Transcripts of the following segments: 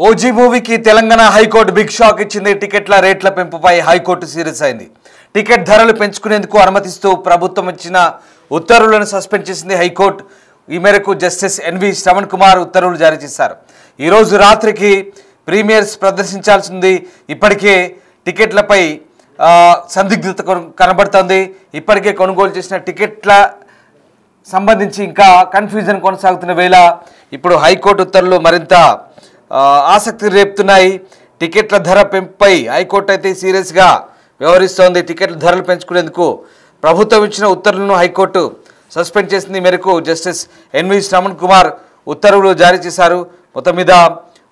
OG మూవీకి Telangana high court big shock ఇచ్చింది. టికెట్ల రేట్ల పెంపుపై హైకోర్టు సీరియస్ అయింది. టికెట్ ధరలు పెంచుకునేందుకు అనుమతిస్తూ ప్రభుత్వం ఇచ్చిన ఉత్తర్వులను సస్పెండ్ చేసింది హైకోర్టు. ఈ మేరకు జస్టిస్ ఎన్వి శ్రవణ్ కుమార్ ఉత్తర్వులు జారీ చేశారు. ఈరోజు రాత్రికి ప్రీమియర్స్ ప్రదర్శించాల్సింది. ఇప్పటికే టికెట్లపై సందిగ్ధత కనబడుతోంది. ఇప్పటికే కొనుగోలు చేసిన టికెట్ల సంబంధించి ఇంకా కన్ఫ్యూజన్ కొనసాగుతున్న వేళ ఇప్పుడు హైకోర్టు ఉత్తర్వులు మరింత ఆసక్తి రేపుతున్నాయి. టికెట్ల ధర పెంపుపై హైకోర్టు అయితే సీరియస్గా వ్యవహరిస్తోంది. టికెట్ల ధరలు పెంచుకునేందుకు ప్రభుత్వం ఇచ్చిన ఉత్తర్వులను హైకోర్టు సస్పెండ్ చేసింది. మేరకు జస్టిస్ ఎన్వి శ్రవణ్ కుమార్ ఉత్తర్వులు జారీ చేశారు. మొత్తం మీద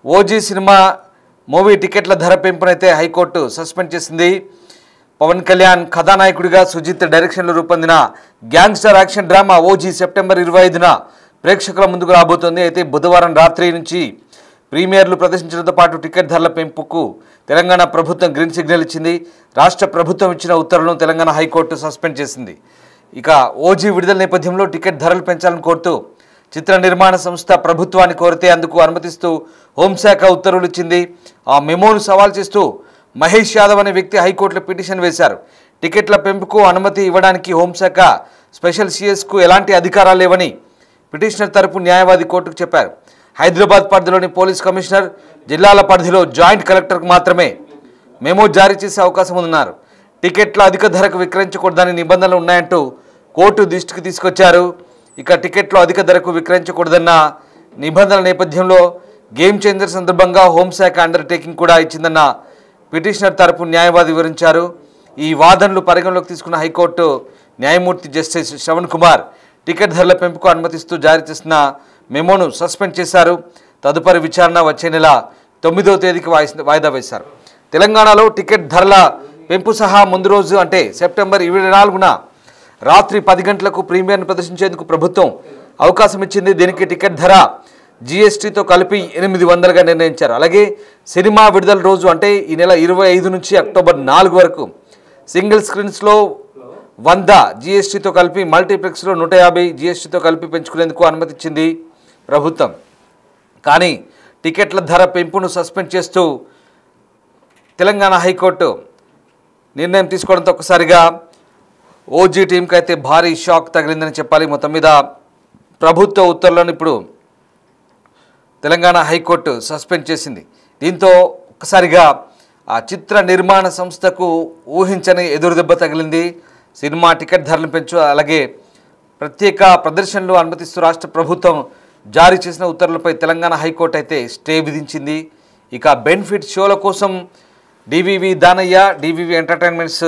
ఓజీ సినిమా మూవీ టికెట్ల ధర పెంపునైతే హైకోర్టు సస్పెండ్ చేసింది. పవన్ కళ్యాణ్ కథానాయకుడిగా సుజిత్ డైరెక్షన్లో రూపొందిన gangster action drama OG September 25న ప్రేక్షకుల ముందుకు రాబోతోంది. అయితే బుధవారం రాత్రి నుంచి ప్రీమియర్లు ప్రదర్శించడంతో పాటు టికెట్ ధరల పెంపుకు తెలంగాణ ప్రభుత్వం గ్రీన్ సిగ్నల్ ఇచ్చింది. రాష్ట్ర ప్రభుత్వం ఇచ్చిన ఉత్తర్వులను తెలంగాణ హైకోర్టు సస్పెండ్ చేసింది. ఇక ఓజీ విడుదల నేపథ్యంలో టికెట్ ధరలు పెంచాలని కోరుతూ చిత్ర నిర్మాణ సంస్థ ప్రభుత్వాన్ని కోరితే అందుకు అనుమతిస్తూ హోంశాఖ ఉత్తర్వులు ఇచ్చింది. ఆ మెమోను సవాల్ చేస్తూ మహేష్ యాదవ్ అనే వ్యక్తి హైకోర్టులో పిటిషన్ వేశారు. టికెట్ల పెంపుకు అనుమతి ఇవ్వడానికి హోంశాఖ స్పెషల్ సిఎస్కు ఎలాంటి అధికారాలు లేవని పిటిషనర్ తరపు న్యాయవాది కోర్టుకు చెప్పారు. హైదరాబాద్ పరిధిలోని పోలీస్ కమిషనర్, జిల్లాల పరిధిలో జాయింట్ కలెక్టర్కు మాత్రమే మెమో జారీ చేసే అవకాశం ఉందన్నారు. టికెట్ల అధిక ధరకు విక్రయించకూడదని నిబంధనలు ఉన్నాయంటూ కోర్టు దృష్టికి తీసుకొచ్చారు. ఇక టికెట్లు అధిక ధరకు విక్రయించకూడదన్న నిబంధనల నేపథ్యంలో గేమ్ చేంజర్ సందర్భంగా హోంశాఖ అండర్టేకింగ్ కూడా ఇచ్చిందన్న పిటిషనర్ తరపు న్యాయవాది వివరించారు. ఈ వాదనలు పరిగణలోకి తీసుకున్న హైకోర్టు న్యాయమూర్తి జస్టిస్ శ్రవణ్ కుమార్ టికెట్ ధరల పెంపుకు అనుమతిస్తూ జారీ చేసిన మెమోను సస్పెండ్ చేశారు. తదుపరి విచారణ వచ్చే నెల 9వ తేదీకి వాయిదా వేశారు. తెలంగాణలో టికెట్ ధరల పెంపు సహా ముందు రోజు అంటే సెప్టెంబర్ 24న రాత్రి 10 గంటలకు ప్రీమియర్ను ప్రదర్శించేందుకు ప్రభుత్వం అవకాశం ఇచ్చింది. దీనికి టికెట్ ధర జీఎస్టీతో కలిపి 800గా నిర్ణయించారు. అలాగే సినిమా విడుదల రోజు అంటే ఈ నెల 25 నుంచి అక్టోబర్ 4 వరకు సింగిల్ స్క్రీన్స్లో 100 జీఎస్టీతో కలిపి, మల్టీప్లెక్స్లో 150 జీఎస్టీతో కలిపి పెంచుకునేందుకు అనుమతిచ్చింది ప్రభుత్వం. కానీ టికెట్ల ధర పెంపును సస్పెండ్ చేస్తూ తెలంగాణ హైకోర్టు నిర్ణయం తీసుకోవడంతో ఒక్కసారిగా ఓజీ టీంకి అయితే భారీ షాక్ తగిలిందని చెప్పాలి. మొత్తం మీద ప్రభుత్వ ఉత్తర్వులను ఇప్పుడు తెలంగాణ హైకోర్టు సస్పెండ్ చేసింది. దీంతో ఒక్కసారిగా ఆ చిత్ర నిర్మాణ సంస్థకు ఊహించని ఎదురుదెబ్బ తగిలింది. సినిమా టికెట్ ధరలను పెంచు, అలాగే ప్రత్యేక ప్రదర్శనలు అనుమతిస్తూ రాష్ట్ర ప్రభుత్వం జారీ చేసిన ఉత్తర్వులపై తెలంగాణ హైకోర్టు అయితే స్టే విధించింది. ఇక బెనిఫిట్ షోల కోసం DVV Danayya, DVV entertainments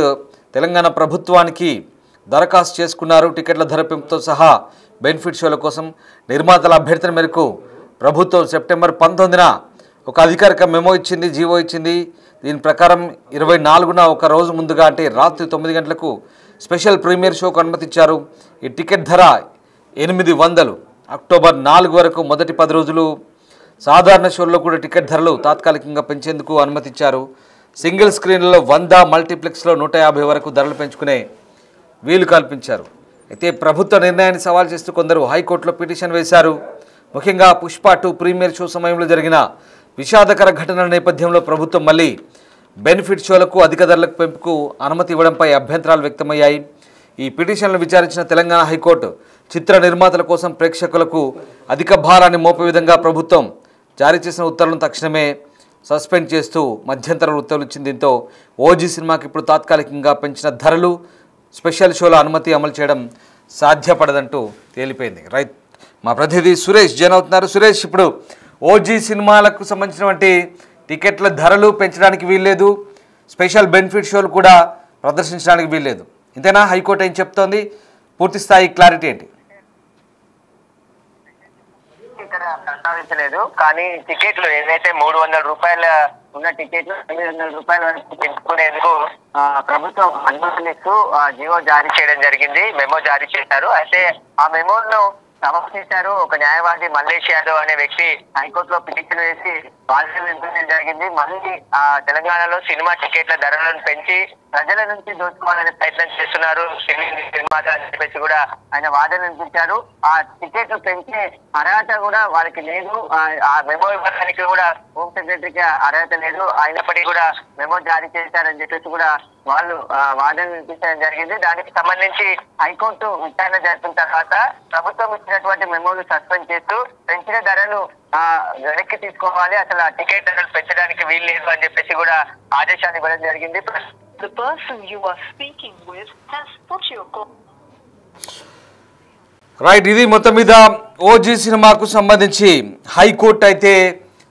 Telangana ప్రభుత్వానికి దరఖాస్తు చేసుకున్నారు. టికెట్ల ధర పెంపుతో సహా బెనిఫిట్ షోల కోసం నిర్మాతల అభ్యర్థన మేరకు ప్రభుత్వం సెప్టెంబర్ 19న ఒక అధికారిక మెమో ఇచ్చింది, జీవో ఇచ్చింది. దీని ప్రకారం 24న ఒక రోజు ముందుగా అంటే రాత్రి 9 గంటలకు స్పెషల్ ప్రీమియర్ షోకు అనుమతిచ్చారు. ఈ టికెట్ ధర 800. అక్టోబర్ 4 వరకు మొదటి 10 రోజులు సాధారణ షోల్లో కూడా టికెట్ ధరలు తాత్కాలికంగా పెంచేందుకు అనుమతిచ్చారు. సింగిల్ స్క్రీన్లలో 100, మల్టీప్లెక్స్లో 150 వరకు ధరలు పెంచుకునే వీలు కల్పించారు. అయితే ప్రభుత్వ నిర్ణయాన్ని సవాల్ చేస్తూ కొందరు హైకోర్టులో పిటిషన్ వేశారు. ముఖ్యంగా పుష్ప 2 ప్రీమియర్ షో సమయంలో జరిగిన విషాదకర ఘటనల నేపథ్యంలో ప్రభుత్వం మళ్ళీ బెనిఫిట్ షోలకు అధిక ధరలకు పెంపుకు అనుమతి ఇవ్వడంపై అభ్యంతరాలు వ్యక్తమయ్యాయి. ఈ పిటిషన్లు విచారించిన తెలంగాణ హైకోర్టు చిత్ర నిర్మాతల కోసం ప్రేక్షకులకు అధిక భారాన్ని మోపే విధంగా ప్రభుత్వం జారీ చేసిన ఉత్తర్వులను తక్షణమే సస్పెండ్ చేస్తూ మధ్యంతర ఉత్తర్వులు ఇచ్చింది. దీంతో ఓజీ సినిమాకి ఇప్పుడు తాత్కాలికంగా పెంచిన ధరలు, స్పెషల్ షోల అనుమతి అమలు చేయడం సాధ్యపడదంటూ తేలిపోయింది. రైట్, మా ప్రతినిధి సురేష్ జైన్ అవుతున్నారు. సురేష్, ఇప్పుడు ఓజీ సినిమాలకు సంబంధించినటువంటి టికెట్ల ధరలు పెంచడానికి వీల్లేదు, స్పెషల్ బెనిఫిట్ షోలు కూడా ప్రదర్శించడానికి వీల్లేదు, ఇంతేనా? హైకోర్టు ఏం చెప్తోంది? పూర్తి స్థాయి క్లారిటీ ఏంటి? ఇక్కడ ప్రస్తావించలేదు, కానీ టికెట్లు ఏదైతే 300 రూపాయల ఉన్న టికెట్లు 800 రూపాయల వరకు పెంచుకునేందుకు ప్రభుత్వం అనుమతిస్తూ జీవో జారీ చేయడం జరిగింది, మెమో జారీ చేశారు. అయితే ఆ మెమోను సమర్పించారు ఒక న్యాయవాది మల్లేష్ యాదవ్ అనే వ్యక్తి హైకోర్టులో పిటిషన్ వేసి వాదన వినిపించడం జరిగింది. మళ్ళీ తెలంగాణలో సినిమా టికెట్ల ధరలను పెంచి ప్రజల నుంచి దోచుకోవాలనే ప్రయత్నం చేస్తున్నారు నిర్మాత అని చెప్పేసి కూడా ఆయన వాదన వినిపించారు. ఆ టికెట్లు పెంచే అర్హత కూడా వాళ్ళకి లేదు. ఆ మెమో ఇవ్వడానికి కూడా హోమ్ సెక్రటరీకి అర్హత లేదు. అయినప్పటికీ కూడా మెమో జారీ చేశారని చెప్పేసి కూడా వాళ్ళు వాదన వినిపించడం జరిగింది. దానికి సంబంధించి హైకోర్టు విచారణ జరిపిన తర్వాత ప్రభుత్వం ఇచ్చినటువంటి మెమోలు సస్పెండ్ చేస్తూ పెంచిన ధరలు వెనక్కి తీసుకోవాలి, అసలు ఆ టికెట్ ధరలు పెంచడానికి వీలు లేదు అని చెప్పేసి కూడా ఆదేశాలు ఇవ్వడం జరిగింది. The person you are speaking with has put your call. Right, ఇది మొత్తం మీద ఓజీ సినిమాకు సంబంధించి హైకోర్టు అయితే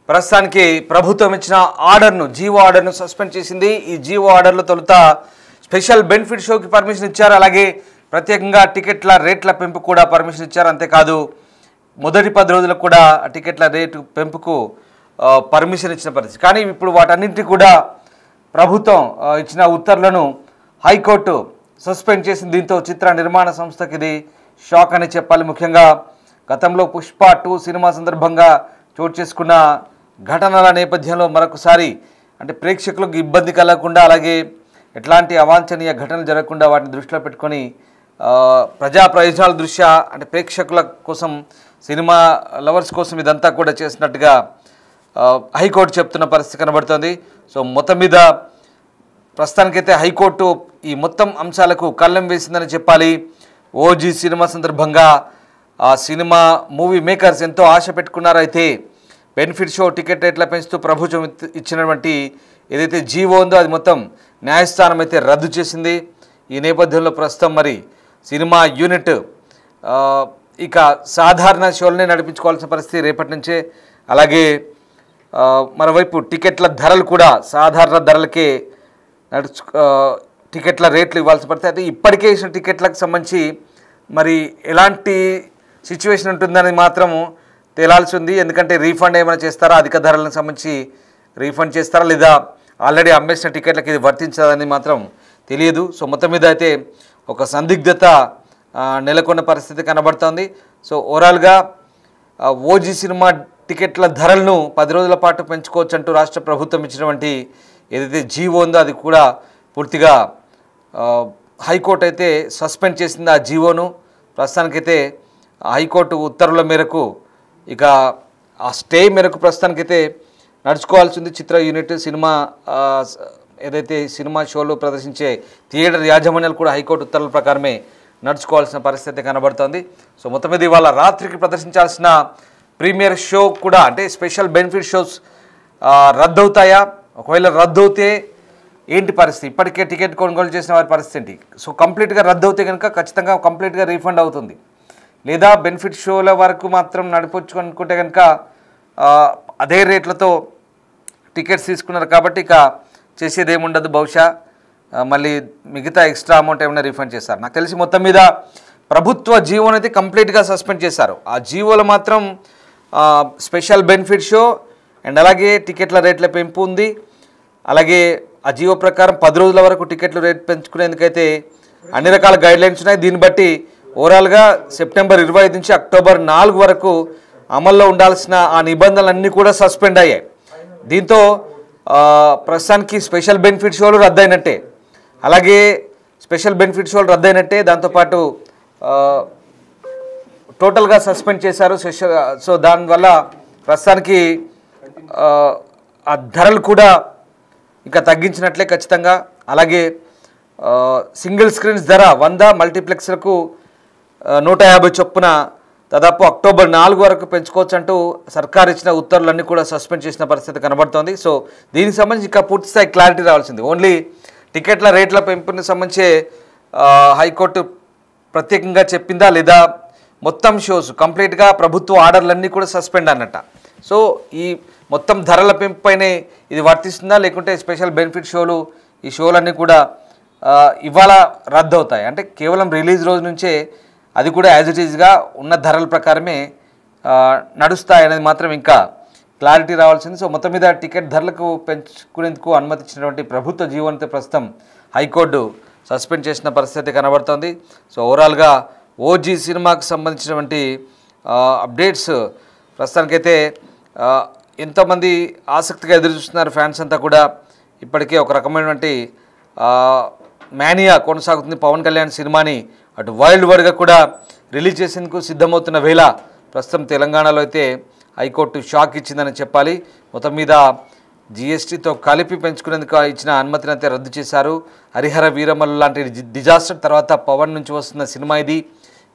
ప్రస్తుతానికి ప్రభుత్వం ఇచ్చిన ఆర్డర్ను, జీవో ఆర్డర్ను సస్పెండ్ చేసింది. ఈ జీవో ఆర్డర్లో తొలుత స్పెషల్ బెనిఫిట్ షోకి పర్మిషన్ ఇచ్చారు, అలాగే ప్రత్యేకంగా టికెట్ల రేట్ల పెంపు కూడా పర్మిషన్ ఇచ్చారు. అంతేకాదు మొదటి 10 రోజులకు కూడా టికెట్ల రేటు పెంపుకు పర్మిషన్ ఇచ్చిన పరిస్థితి. కానీ ఇప్పుడు వాటన్నింటినీ కూడా ప్రభుత్వం ఇచ్చిన ఉత్తర్వులను హైకోర్టు సస్పెండ్ చేసింది. దీంతో చిత్ర నిర్మాణ సంస్థకి ఇది షాక్ అని చెప్పాలి. ముఖ్యంగా గతంలో పుష్ప 2 సినిమా సందర్భంగా చోటు చేసుకున్న ఘటనల నేపథ్యంలో మరొకసారి అంటే ప్రేక్షకులకు ఇబ్బంది కలగకుండా, అలాగే ఎట్లాంటి అవాంఛనీయ ఘటనలు జరగకుండా వాటిని దృష్టిలో పెట్టుకొని ప్రజా ప్రయోజనాల దృష్ట్యా అంటే ప్రేక్షకుల కోసం, సినిమా లవర్స్ కోసం ఇదంతా కూడా చేసినట్టుగా హైకోర్టు చెప్తున్న పరిస్థితి కనబడుతోంది. సో మొత్తం మీద ప్రస్తుతానికైతే హైకోర్టు ఈ మొత్తం అంశాలకు కళ్ళెం వేసిందని చెప్పాలి. ఓజీ సినిమా సందర్భంగా ఆ సినిమా మూవీ మేకర్స్ ఎంతో ఆశ పెట్టుకున్నారో, అయితే బెనిఫిట్ షో టికెట్ రేట్ల పెంచుతూ ప్రభుత్వం ఇచ్చినటువంటి ఏదైతే జీవో ఉందో అది మొత్తం న్యాయస్థానం అయితే రద్దు చేసింది. ఈ నేపథ్యంలో ప్రస్తుతం మరి సినిమా యూనిట్ ఇక సాధారణ షోలనే నడిపించుకోవాల్సిన పరిస్థితి రేపటి నుంచే. అలాగే మరోవైపు టికెట్ల ధరలు కూడా సాధారణ ధరలకే టికెట్ల రేట్లు ఇవ్వాల్సి పడితే, అయితే ఇప్పటికే ఇచ్చిన టికెట్లకు సంబంధించి మరి ఎలాంటి సిచ్యువేషన్ ఉంటుందని మాత్రము తేలాల్సి ఉంది. ఎందుకంటే రీఫండ్ ఏమైనా చేస్తారా, అధిక ధరలకు సంబంధించి రీఫండ్ చేస్తారా, లేదా ఆల్రెడీ అమ్మేసిన టికెట్లకు ఇది వర్తించదని మాత్రం తెలియదు. సో మొత్తం మీద అయితే ఒక సందిగ్ధత నెలకొన్న పరిస్థితి కనబడుతోంది. సో ఓవరాల్గా ఓజీ సినిమా టికెట్ల ధరలను 10 రోజుల పాటు పెంచుకోవచ్చు అంటూ రాష్ట్ర ప్రభుత్వం ఇచ్చినటువంటి ఏదైతే జీవో ఉందో అది కూడా పూర్తిగా హైకోర్టు అయితే సస్పెండ్ చేసింది ఆ జీవోను. ప్రస్తుతానికైతే హైకోర్టు ఉత్తర్వుల మేరకు ఇక ఆ స్టే మేరకు ప్రస్తుతానికైతే నడుచుకోవాల్సింది చిత్ర యూనిట్. సినిమా ఏదైతే సినిమా షోలు ప్రదర్శించే థియేటర్ యాజమాన్యాలు కూడా హైకోర్టు ఉత్తర్వుల ప్రకారమే నడుచుకోవాల్సిన పరిస్థితి కనబడుతోంది. సో మొత్తం మీద ఇవాళ రాత్రికి ప్రదర్శించాల్సిన ప్రీమియర్ షో కూడా అంటే స్పెషల్ బెనిఫిట్ షోస్ రద్దవుతాయా, ఒకవేళ రద్దవుతే ఏంటి పరిస్థితి, ఇప్పటికే టికెట్ కొనుగోలు చేసిన వారి పరిస్థితి ఏంటి? సో కంప్లీట్గా రద్దవుతే కనుక ఖచ్చితంగా కంప్లీట్గా రీఫండ్ అవుతుంది, లేదా బెనిఫిట్ షోల వరకు మాత్రం నడిపొచ్చు అనుకుంటే కనుక అదే రేట్లతో టికెట్స్ తీసుకున్నారు కాబట్టి ఇక చేసేది ఏముండదు. బహుశా మళ్ళీ మిగతా ఎక్స్ట్రా అమౌంట్ ఏమైనా రీఫండ్ చేస్తారు. నాకు తెలిసి మొత్తం మీద ప్రభుత్వ జీవోని అయితే కంప్లీట్గా సస్పెండ్ చేశారు. ఆ జీవోలో మాత్రం స్పెషల్ బెనిఫిట్ షో అండ్ అలాగే టికెట్ల రేట్ల పెంపు ఉంది. అలాగే ఆ జీవో ప్రకారం 10 రోజుల వరకు టికెట్లు రేట్ పెంచుకునేందుకైతే అన్ని రకాల గైడ్లైన్స్ ఉన్నాయి. దీన్ని బట్టి ఓవరాల్గా సెప్టెంబర్ 25 నుంచి అక్టోబర్ 4 వరకు అమల్లో ఉండాల్సిన ఆ నిబంధనలన్నీ కూడా సస్పెండ్ అయ్యాయి. దీంతో ప్రస్తుతానికి స్పెషల్ బెనిఫిట్ షోలు రద్దయినట్టే, అలాగే స్పెషల్ బెనిఫిట్ షోలు రద్దయినట్టే, దాంతోపాటు టోటల్గా సస్పెండ్ చేశారు. సో దానివల్ల ప్రస్తుతానికి ఆ ధరలు కూడా ఇంకా తగ్గించినట్లే ఖచ్చితంగా. అలాగే సింగిల్ స్క్రీన్స్ ధర 100, మల్టీప్లెక్స్లకు 150 చొప్పున దాదాపు అక్టోబర్ 4 వరకు పెంచుకోవచ్చు అంటూ సర్కార్ ఇచ్చిన ఉత్తర్వులన్నీ కూడా సస్పెండ్ చేసిన పరిస్థితి కనబడుతోంది. సో దీనికి సంబంధించి ఇంకా పూర్తిస్థాయి క్లారిటీ రావాల్సింది. ఓన్లీ టికెట్ల రేట్ల పెంపుని సంబంధించే హైకోర్టు ప్రత్యేకంగా చెప్పిందా, లేదా మొత్తం షోస్ కంప్లీట్గా ప్రభుత్వ ఆర్డర్లన్నీ కూడా సస్పెండ్ అన్నట్ట. సో ఈ మొత్తం ధరల పెంపు పైనే ఇది వర్తిస్తుందా, లేకుంటే స్పెషల్ బెనిఫిట్ షోలు ఈ షోలన్నీ కూడా ఇవాళ రద్దు అవుతాయి, అంటే కేవలం రిలీజ్ రోజు నుంచే అది కూడా యాజ్ ఇట్ ఈజ్గా ఉన్న ధరల ప్రకారమే నడుస్తాయి అనేది మాత్రం ఇంకా క్లారిటీ రావాల్సింది. సో మొత్తం మీద టికెట్ ధరలకు పెంచుకునేందుకు అనుమతించినటువంటి ప్రభుత్వ జీవోనితో ప్రస్తుతం హైకోర్టు సస్పెండ్ చేసిన పరిస్థితి కనబడుతోంది. సో ఓవరాల్గా ఓజీ సినిమాకు సంబంధించినటువంటి అప్డేట్స్ ప్రస్తుతానికైతే ఎంతోమంది ఆసక్తిగా ఎదురు చూస్తున్నారు ఫ్యాన్స్ అంతా కూడా. ఇప్పటికే ఒక రకమైనటువంటి మేనియా కొనసాగుతుంది. పవన్ కళ్యాణ్ సినిమాని అటు వరల్డ్ వైడ్గా కూడా రిలీజ్ చేసేందుకు సిద్ధమవుతున్న వేళ ప్రస్తుతం తెలంగాణలో అయితే హైకోర్టు షాక్ ఇచ్చిందని చెప్పాలి. మొత్తం మీద జిఎస్టీతో కలిపి పెంచుకునేందుకు ఇచ్చిన అనుమతిని అయితే రద్దు చేశారు. హరిహర వీరమల్లు లాంటి డిజాస్టర్ తర్వాత పవన్ నుంచి వస్తున్న సినిమా ఇది.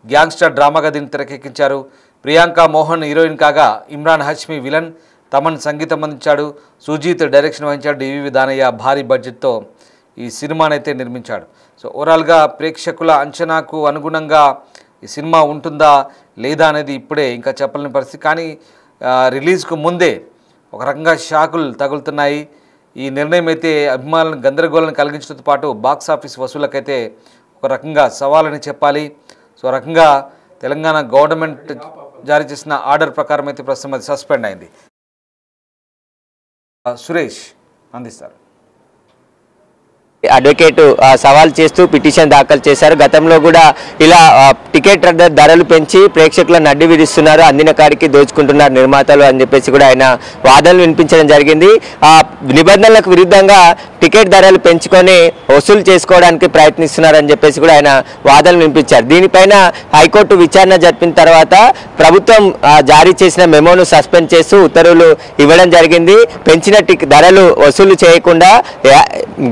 గ్యాంగ్స్టర్ డ్రామాగా దీన్ని తెరకెక్కించారు. ప్రియాంక మోహన్ హీరోయిన్ కాగా ఇమ్రాన్ హష్మి విలన్, తమన్ సంగీతం అందించాడు. సుజీత్ డైరెక్షన్ వహించాడు. డివివి దానయ్య భారీ బడ్జెట్తో ఈ సినిమాని అయితే నిర్మించాడు. సో ఓవరాల్గా ప్రేక్షకుల అంచనాకు అనుగుణంగా ఈ సినిమా ఉంటుందా లేదా అనేది ఇప్పుడే ఇంకా చెప్పలేని పరిస్థితి. కానీ రిలీజ్కు ముందే ఒక రకంగా షాకులు తగులుతున్నాయి. ఈ నిర్ణయం అయితే అభిమానులను గందరగోళాన్ని కలిగించడంతో పాటు బాక్సాఫీస్ వసూళ్లకైతే ఒక రకంగా సవాలని చెప్పాలి. సో రకంగా తెలంగాణ గవర్నమెంట్ జారీ చేసిన ఆర్డర్ ప్రకారం అయితే ప్రస్తుతం అది సస్పెండ్ అయింది. సురేష్ అందిస్తారు. అడ్వకేట్ సవాల్ చేస్తూ పిటిషన్ దాఖలు చేశారు. గతంలో కూడా ఇలా టికెట్ ధరలు పెంచి ప్రేక్షకులను అడ్డు విధిస్తున్నారు, అందిన కాడికి దోచుకుంటున్నారు నిర్మాతలు అని చెప్పేసి కూడా ఆయన వాదనలు వినిపించడం జరిగింది. ఆ నిబంధనలకు విరుద్ధంగా టికెట్ ధరలు పెంచుకొని వసూలు చేసుకోవడానికి ప్రయత్నిస్తున్నారని చెప్పేసి కూడా ఆయన వాదనలు వినిపించారు. దీనిపైన హైకోర్టు విచారణ జరిపిన తర్వాత ప్రభుత్వం జారీ చేసిన మెమోను సస్పెండ్ చేస్తూ ఉత్తర్వులు ఇవ్వడం జరిగింది. పెంచిన ధరలు వసూలు చేయకుండా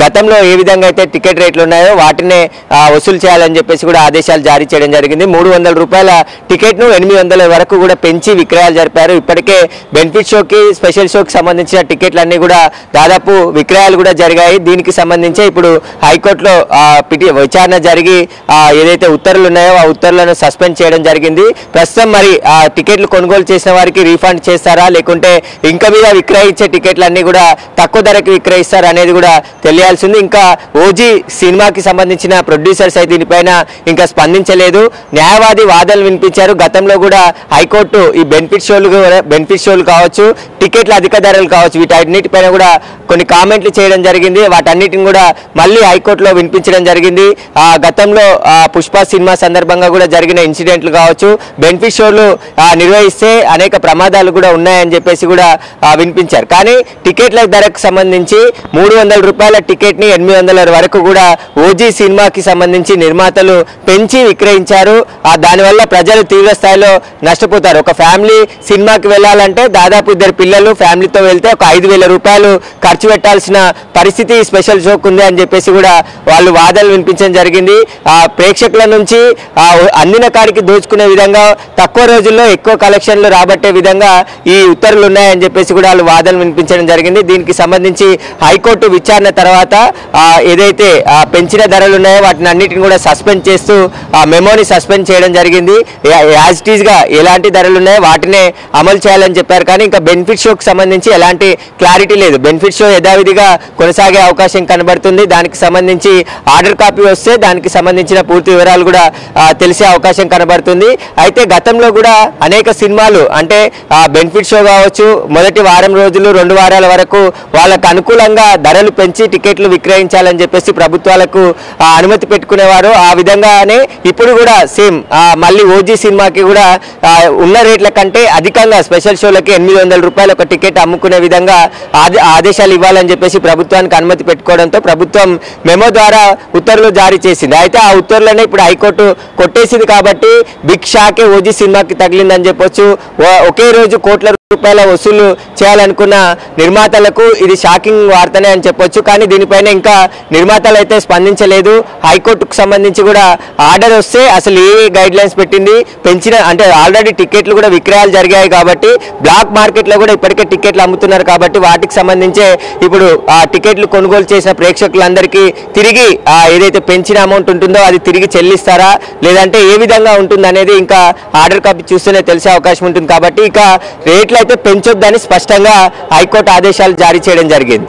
గతంలో ఏ విధంగా అయితే టికెట్ రేట్లు ఉన్నాయో వాటినే వసూలు చేయాలని చెప్పేసి కూడా ఆదేశాలు జారీ చేయడం జరిగింది. 300 రూపాయల టికెట్ను 800 వరకు కూడా పెంచి విక్రయాలు జరిపారు. ఇప్పటికే బెనిఫిట్ షోకి, స్పెషల్ షోకి సంబంధించిన టికెట్లన్నీ కూడా దాదాపు విక్రయాలు కూడా జరిగాయి. దీనికి సంబంధించి ఇప్పుడు హైకోర్టులో విచారణ జరిగి ఏదైతే ఉత్తర్వులు ఉన్నాయో ఆ ఉత్తర్వులను సస్పెండ్ చేయడం జరిగింది. ప్రస్తుతం మరి టికెట్లు కొనుగోలు చేసిన వారికి రీఫండ్ చేస్తారా లేకుంటే ఇంకా మీద విక్రయించే టికెట్లన్నీ కూడా తక్కువ ధరకు విక్రయిస్తారా అనేది కూడా తెలియాల్సింది. ఇంకా ఓజీ సినిమాకి సంబంధించిన ప్రొడ్యూసర్స్ అయితే దీనిపైన ఇంకా స్పందించలేదు. న్యాయవాది వాదనలు వినిపించారు. గతంలో కూడా హైకోర్టు ఈ బెనిఫిట్ షోలు కావచ్చు, టికెట్ల అధిక ధరలు కావచ్చు, వీటన్నిటిపైన కూడా కొన్ని కామెంట్లు చేయడం జరిగింది. వాటన్నిటిని కూడా మళ్ళీ హైకోర్టులో వినిపించడం జరిగింది. గతంలో పుష్ప సినిమా సందర్భంగా కూడా జరిగిన ఇన్సిడెంట్లు కావచ్చు, బెనిఫిట్ షోలు నిర్వహిస్తే అనేక ప్రమాదాలు కూడా ఉన్నాయని చెప్పేసి కూడా వినిపించారు. కానీ టికెట్ల ధరకు సంబంధించి 300 రూపాయల టికెట్ ని 800 వరకు కూడా ఓజీ సినిమాకి సంబంధించి నిర్మాతలు పెంచి విక్రయించారు. దానివల్ల ప్రజలు తీవ్ర స్థాయిలో నష్టపోతారు. ఒక ఫ్యామిలీ సినిమాకి వెళ్ళాలంటే దాదాపు 2 పిల్లలు ఫ్యామిలీతో వెళ్తే ఒక 5,000 రూపాయలు ఖర్చు పెట్టాల్సిన పరిస్థితి స్పెషల్ షోకు ఉంది అని చెప్పేసి కూడా వాళ్ళు వాదనలు వినిపించడం జరిగింది. ప్రేక్షకుల నుంచి అందిన కాడికి దోచుకునే విధంగా తక్కువ రోజుల్లో ఎక్కువ కలెక్షన్లు రాబట్టే విధంగా ఈ ఉత్తర్వులు ఉన్నాయని చెప్పేసి కూడా వాళ్ళు వాదనలు వినిపించడం జరిగింది. దీనికి సంబంధించి హైకోర్టు విచారణ తర్వాత ఏదైతే పెంచిన ధరలు ఉన్నాయో వాటిని అన్నిటిని కూడా సస్పెండ్ చేస్తూ మెమోని సస్పెండ్ చేయడం జరిగింది. యాజ్ ఇట్ ఈజ్ గా ఎలాంటి ధరలు ఉన్నాయో వాటినే అమలు చేయాలని చెప్పారు. కానీ ఇంకా బెనిఫిట్ షోకి సంబంధించి ఎలాంటి క్లారిటీ లేదు. బెనిఫిట్ షో యథావిధిగా కొనసాగే అవకాశం కనబడుతుంది. దానికి సంబంధించి ఆర్డర్ కాపీ వస్తే దానికి సంబంధించిన పూర్తి వివరాలు కూడా తెలిసే అవకాశం కనబడుతుంది. అయితే గతంలో కూడా అనేక సినిమాలు అంటే బెనిఫిట్ షో కావచ్చు, మొదటి వారం రోజులు 2 వారాల వరకు వాళ్ళకు అనుకూలంగా ధరలు పెంచి టికెట్లు విక్రయించాలని చెప్పేసి ప్రభుత్వాలకు అనుమతి పెట్టుకునేవారు. ఆ విధంగానే ఇప్పుడు కూడా సేమ్ మళ్ళీ ఓజీ సినిమాకి కూడా ఉన్న రేట్ల కంటే అధికంగా స్పెషల్ షోలకి 800 రూపాయలు ఒక టికెట్ అమ్ముకునే విధంగా ఆదేశాలు ఇవ్వాలని చెప్పేసి ప్రభుత్వానికి అనుమతి పెట్టుకోవడంతో ప్రభుత్వం మెమో ద్వారా ఉత్తర్వులు జారీ చేసింది. అయితే ఆ ఉత్తర్వులనే ఇప్పుడు హైకోర్టు కొట్టేసింది. కాబట్టి బిగ్ షాకే ఓజీ సినిమాకి తగిలిందని చెప్పొచ్చు. ఒకే రోజు కోట్ల రూపాయల వసూలు చేయాలనుకున్న నిర్మాతలకు ఇది షాకింగ్ వార్తనే అని చెప్పొచ్చు. కానీ దీనిపైన ఇంకా నిర్మాతలు అయితే స్పందించలేదు. హైకోర్టుకు సంబంధించి కూడా ఆర్డర్ వస్తే అసలు ఏ గైడ్ లైన్స్ పెట్టింది, పెంచిన అంటే ఆల్రెడీ టికెట్లు కూడా విక్రయాలు జరిగాయి కాబట్టి బ్లాక్ మార్కెట్లో కూడా ఇప్పటికే టికెట్లు అమ్ముతున్నారు కాబట్టి వాటికి సంబంధించే ఇప్పుడు ఆ టికెట్లు కొనుగోలు చేసిన ప్రేక్షకులందరికీ తిరిగి ఏదైతే పెంచిన అమౌంట్ ఉంటుందో అది తిరిగి చెల్లిస్తారా లేదంటే ఏ విధంగా ఉంటుంది అనేది ఇంకా ఆర్డర్ కాపీ చూస్తేనే తెలిసే అవకాశం ఉంటుంది. కాబట్టి ఇక రేట్లు అయితే పెంచొద్దని స్పష్టంగా హైకోర్టు ఆదేశాలు జారీ చేయడం జరిగింది.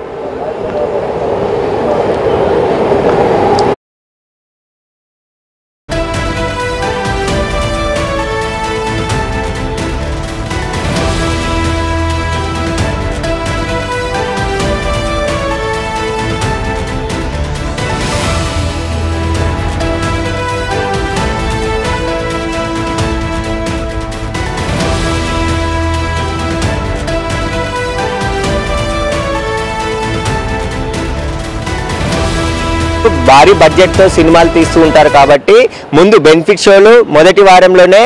భారీ బడ్జెట్తో సినిమాలు తీస్తూ ఉంటారు కాబట్టి ముందు బెనిఫిట్ షోలు మొదటి వారంలోనే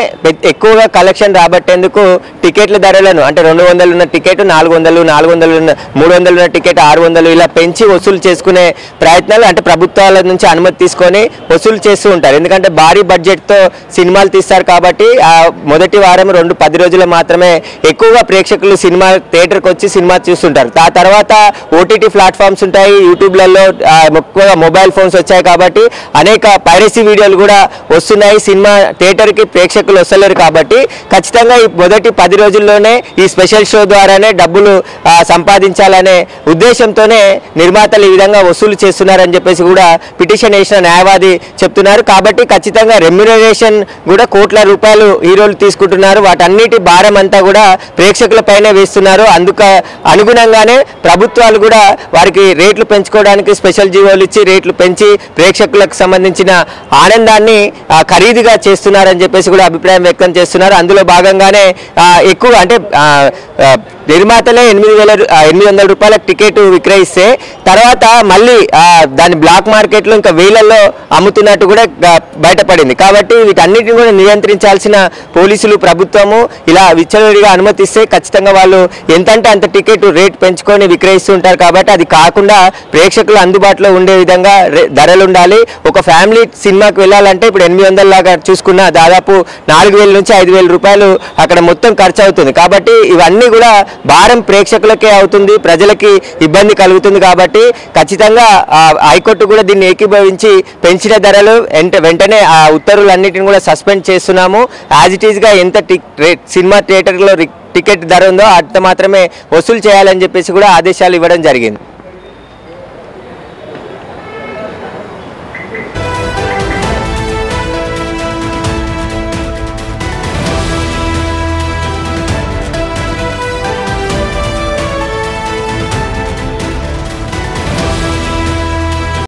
ఎక్కువగా కలెక్షన్ రాబట్టేందుకు టికెట్ల ధరలను అంటే 200 ఉన్న టికెట్ 400, 400 ఉన్న 300 ఉన్న టికెట్ 600 ఇలా పెంచి వసూలు చేసుకునే ప్రయత్నాలు అంటే ప్రభుత్వాల నుంచి అనుమతి తీసుకొని వసూలు చేస్తూ ఉంటారు. ఎందుకంటే భారీ బడ్జెట్తో సినిమాలు తీస్తారు కాబట్టి ఆ మొదటి వారం 10 రోజులు మాత్రమే ఎక్కువగా ప్రేక్షకులు సినిమా థియేటర్కి వచ్చి సినిమా చూస్తుంటారు. ఆ తర్వాత ఓటీటీ ప్లాట్ఫామ్స్ ఉంటాయి, యూట్యూబ్లలో ఎక్కువగా మొబైల్ ఫోన్స్ వచ్చాయి కాబట్టి అనేక పైరసీ వీడియోలు కూడా వస్తున్నాయి. సినిమా థియేటర్కి ప్రేక్షకులు వస్తలేరు కాబట్టి ఖచ్చితంగా ఈ మొదటి 10 రోజుల్లోనే ఈ స్పెషల్ షో ద్వారానే డబ్బులు సంపాదించాలనే ఉద్దేశంతోనే నిర్మాతలు ఈ విధంగా వసూలు చేస్తున్నారని చెప్పేసి కూడా పిటిషన్ వేసిన న్యాయవాది చెప్తున్నారు. కాబట్టి ఖచ్చితంగా రెమ్యునరేషన్ కూడా కోట్ల రూపాయలు హీరోలు తీసుకుంటున్నారు. వాటన్నిటి భారం అంతా కూడా ప్రేక్షకులపైనే వేస్తున్నారు. అందుకు అనుగుణంగానే ప్రభుత్వాలు కూడా వారికి రేట్లు పెంచుకోవడానికి స్పెషల్ జీవోలు ఇచ్చి రేట్లు పెంచి ప్రేక్షకులకు సంబంధించిన ఆనందాన్ని ఖరీదుగా చేస్తున్నారని చెప్పేసి కూడా అభిప్రాయం వ్యక్తం చేస్తున్నారు. అందులో భాగంగానే ఎక్కువ అంటే నిర్మాతలే 8,800 రూపాయల టికెట్ విక్రయిస్తే తర్వాత మళ్ళీ దాని బ్లాక్ మార్కెట్లో ఇంకా వేలల్లో అమ్ముతున్నట్టు కూడా బయటపడింది. కాబట్టి వీటన్నిటిని కూడా నియంత్రించాల్సిన పోలీసులు ప్రభుత్వము ఇలా విచ్చలవిడిగా అనుమతిస్తే ఖచ్చితంగా వాళ్ళు ఎంతంటే అంత టికెట్ రేట్ పెంచుకొని విక్రయిస్తుంటారు. కాబట్టి అది కాకుండా ప్రేక్షకులు అందుబాటులో ఉండే విధంగా ధరలు ఉండాలి. ఒక ఫ్యామిలీ సినిమాకి వెళ్ళాలంటే ఇప్పుడు 800 లాగా చూసుకున్నా దాదాపు 4,000 నుంచి 5,000 రూపాయలు అక్కడ మొత్తం ఖర్చు అవుతుంది. కాబట్టి ఇవన్నీ కూడా భారం ప్రేక్షకులకే అవుతుంది, ప్రజలకి ఇబ్బంది కలుగుతుంది. కాబట్టి ఖచ్చితంగా హైకోర్టు కూడా దీన్ని ఏకీభవించి పెంచిన ధరలు వెంటనే ఆ ఉత్తర్వులన్నిటిని కూడా సస్పెండ్ చేస్తున్నాము. యాజ్ ఇట్ ఈస్గా ఎంత సినిమా థియేటర్లో టికెట్ ధర ఉందో అంత మాత్రమే వసూలు చేయాలని చెప్పేసి కూడా ఆదేశాలు ఇవ్వడం జరిగింది.